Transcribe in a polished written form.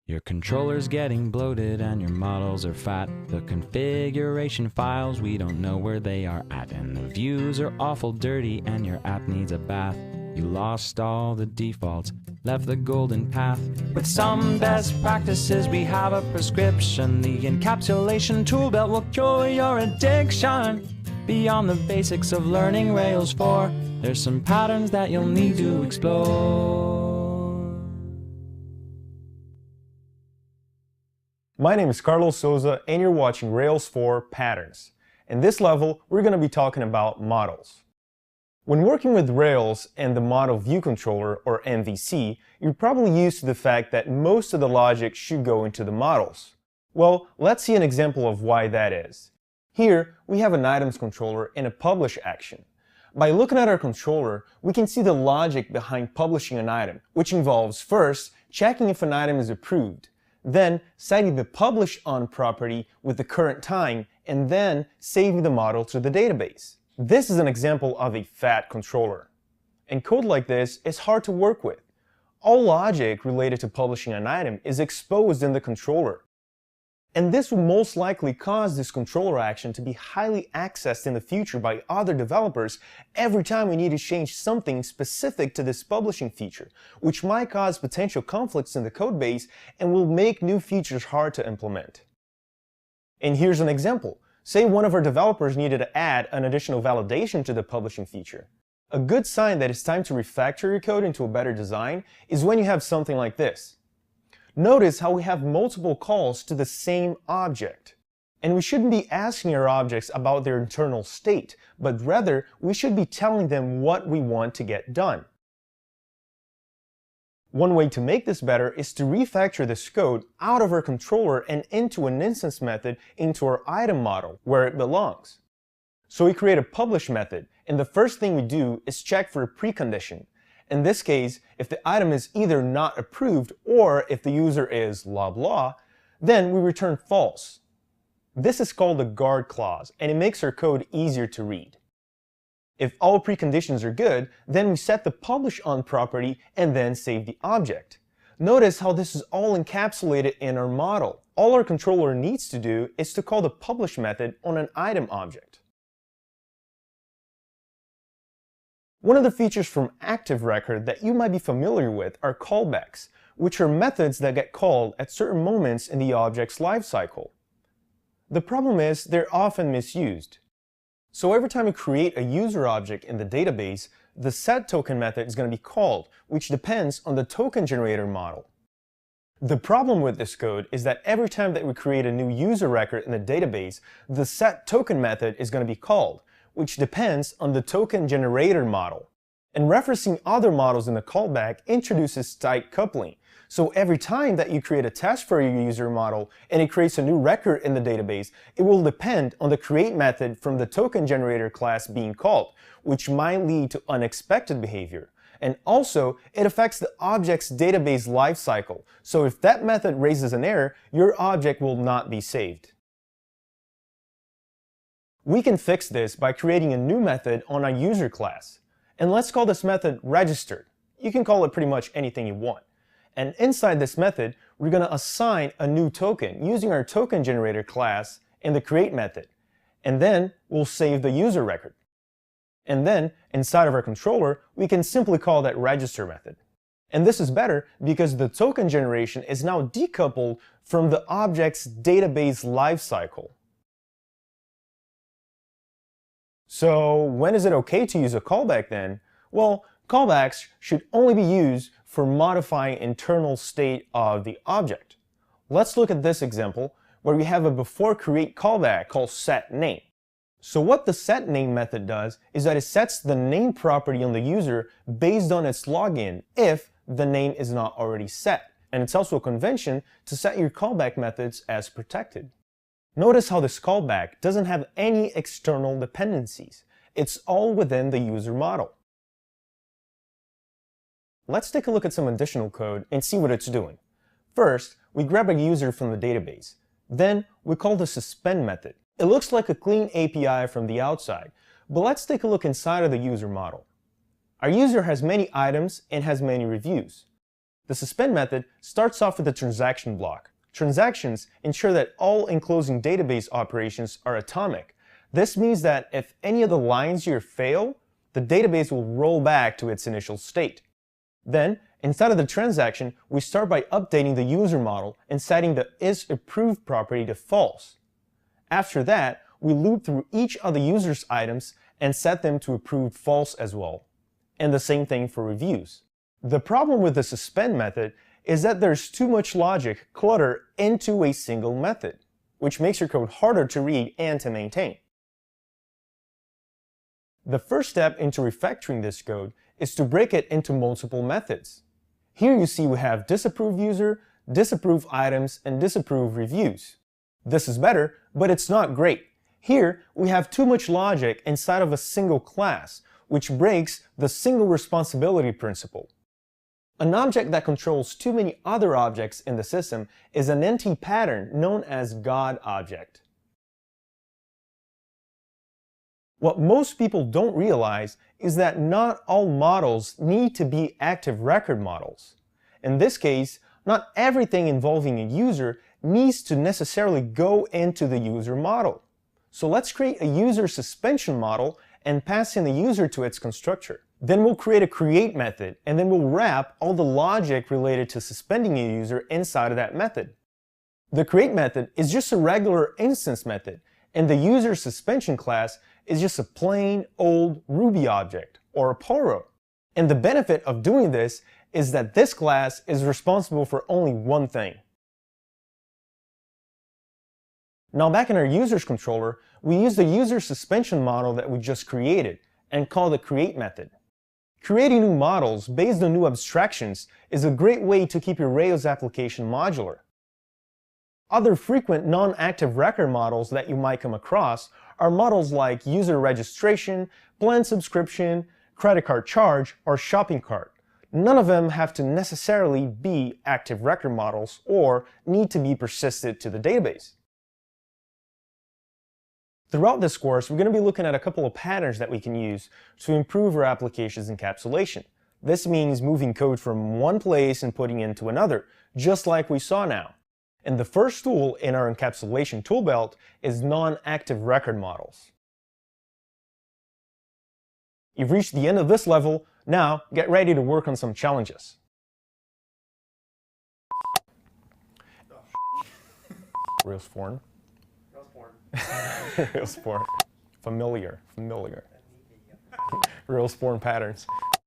Your controller's getting bloated and your models are fat. The configuration files, we don't know where they are at. And the views are awful dirty and your app needs a bath. You lost all the defaults, left the golden path. With some best practices, we have a prescription. The encapsulation tool belt will cure your addiction. Beyond the basics of learning Rails 4, there's some patterns that you'll need to explore. My name is Carlos Souza and you're watching Rails 4 Patterns. In this level, we're going to be talking about models. When working with Rails and the Model View Controller, or MVC, you're probably used to the fact that most of the logic should go into the models. Well, let's see an example of why that is. Here, we have an items controller and a publish action. By looking at our controller, we can see the logic behind publishing an item, which involves first checking if an item is approved, then setting the publish on property with the current time, and then saving the model to the database. This is an example of a fat controller. And code like this is hard to work with. All logic related to publishing an item is exposed in the controller. And this will most likely cause this controller action to be highly accessed in the future by other developers every time we need to change something specific to this publishing feature, which might cause potential conflicts in the codebase and will make new features hard to implement. And here's an example. Say one of our developers needed to add an additional validation to the publishing feature. A good sign that it's time to refactor your code into a better design is when you have something like this. Notice how we have multiple calls to the same object. And we shouldn't be asking our objects about their internal state, but rather we should be telling them what we want to get done. One way to make this better is to refactor this code out of our controller and into an instance method into our item model, where it belongs. So we create a publish method, and the first thing we do is check for a precondition. In this case, if the item is either not approved or if the user is blah blah, then we return false. This is called a guard clause, and it makes our code easier to read. If all preconditions are good, then we set the publish on property and then save the object. Notice how this is all encapsulated in our model. All our controller needs to do is to call the publish method on an item object. One of the features from Active Record that you might be familiar with are callbacks, which are methods that get called at certain moments in the object's lifecycle. The problem is they're often misused. So every time we create a user object in the database, the setToken method is going to be called, which depends on the token generator model. The problem with this code is that every time that we create a new user record in the database, the setToken method is going to be called, which depends on the token generator model. And referencing other models in the callback introduces tight coupling. So every time that you create a test for your user model and it creates a new record in the database, it will depend on the create method from the token generator class being called, which might lead to unexpected behavior. And also, it affects the object's database lifecycle. So if that method raises an error, your object will not be saved. We can fix this by creating a new method on our user class. And let's call this method registered. You can call it pretty much anything you want. And inside this method, we're going to assign a new token using our token generator class in the create method. And then we'll save the user record. And then inside of our controller, we can simply call that register method. And this is better because the token generation is now decoupled from the object's database lifecycle. So when is it okay to use a callback then? Well, callbacks should only be used for modifying internal state of the object. Let's look at this example where we have a before create callback called setName. So what the setName method does is that it sets the name property on the user based on its login if the name is not already set. And it's also a convention to set your callback methods as protected. Notice how this callback doesn't have any external dependencies. It's all within the user model. Let's take a look at some additional code and see what it's doing. First, we grab a user from the database. Then, we call the suspend method. It looks like a clean API from the outside, but let's take a look inside of the user model. Our user has many items and has many reviews. The suspend method starts off with a transaction block. Transactions ensure that all enclosing database operations are atomic. This means that if any of the lines here fail, the database will roll back to its initial state. Then, inside of the transaction, we start by updating the user model and setting the isApproved property to false. After that, we loop through each of the user's items and set them to approved false as well. And the same thing for reviews. The problem with the suspend method is that there's too much logic clutter into a single method, which makes your code harder to read and to maintain. The first step into refactoring this code is to break it into multiple methods. Here you see we have disapproved user, disapproved items, and disapproved reviews. This is better, but it's not great. Here we have too much logic inside of a single class, which breaks the single responsibility principle. An object that controls too many other objects in the system is an empty pattern known as God object. What most people don't realize is that not all models need to be active record models. In this case, not everything involving a user needs to necessarily go into the user model. So let's create a user suspension model and pass in the user to its constructor. Then we'll create a create method, and then we'll wrap all the logic related to suspending a user inside of that method. The create method is just a regular instance method, and the user suspension class is just a plain old Ruby object, or a Poro. And the benefit of doing this is that this class is responsible for only one thing. Now back in our user's controller, we use the user suspension model that we just created and call the create method. Creating new models based on new abstractions is a great way to keep your Rails application modular. Other frequent non-active record models that you might come across are models like user registration, plan subscription, credit card charge, or shopping cart. None of them have to necessarily be active record models or need to be persisted to the database. Throughout this course, we're going to be looking at a couple of patterns that we can use to improve our application's encapsulation. This means moving code from one place and putting it into another, just like we saw now. And the first tool in our encapsulation tool belt is non-active record models. You've reached the end of this level. Now, get ready to work on some challenges. Rails form. Rails form. Familiar. Rails form patterns.